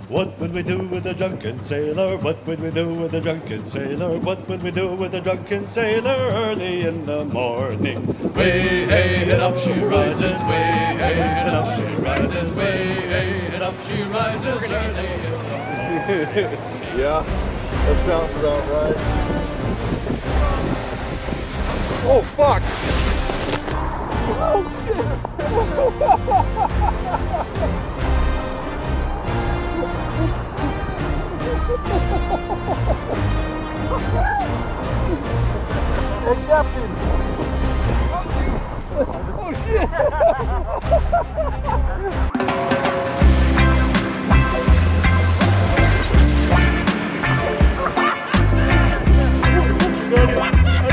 What would we do with a drunken sailor? What would we do with a drunken sailor? What would we do with a drunken sailor early in the morning? Way hey and up she rises, way hey and up she rises, way hey and up she rises early in the morning. Yeah, that sounds about right. Oh fuck! Oh shit! Hey, Captain! Oh shit!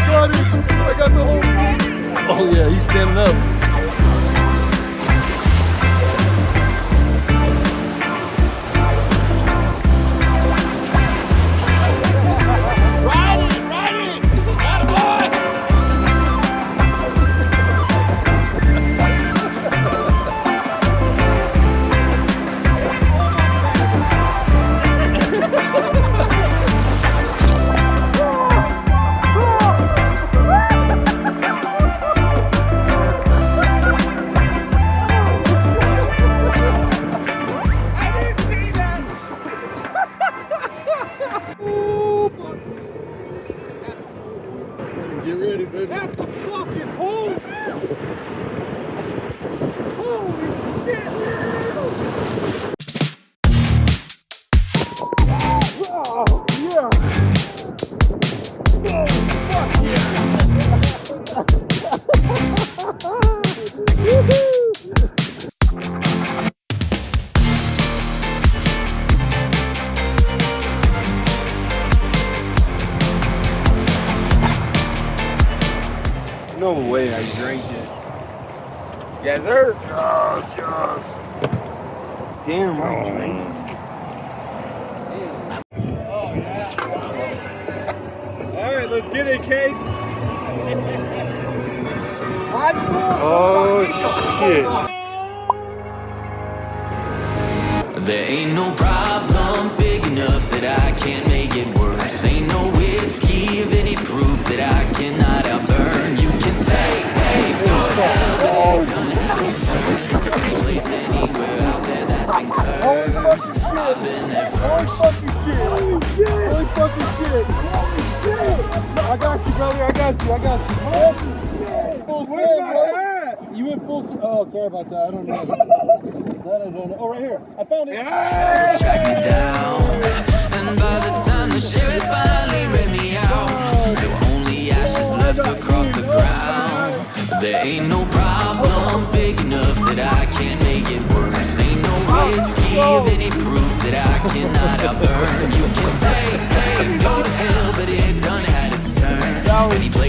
I got the whole thing. Oh yeah, he's standing up. Get ready, baby. That's a fucking hole! Holy shit! Oh, yeah! Oh, fuck yeah! No way I drank it. Yes, sir! Yes, yes. Damn, I drank it. Alright, let's get it, Case. Oh, shit. There ain't no problem big enough that I can't make it worse. Ain't no whiskey of any proof that I cannot outburn. You can say, hey, go to hell, but ain't done it. Place anywhere out there that's been cursed. I've been there first. Holy fucking shit. I got you, brother. I got you. Full Where set, am I brother. at? You went full set. Oh, sorry about that. I don't know. That I don't know. Oh, right here. I found it. Track me down, and by the time the sheriff finally read me out, there were only ashes left across the ground. There ain't no problem big enough that I can't make it worse. Ain't no whiskey of any proof that I cannot outburn. You can say, hey, go to hell, but it done had its turn. Any place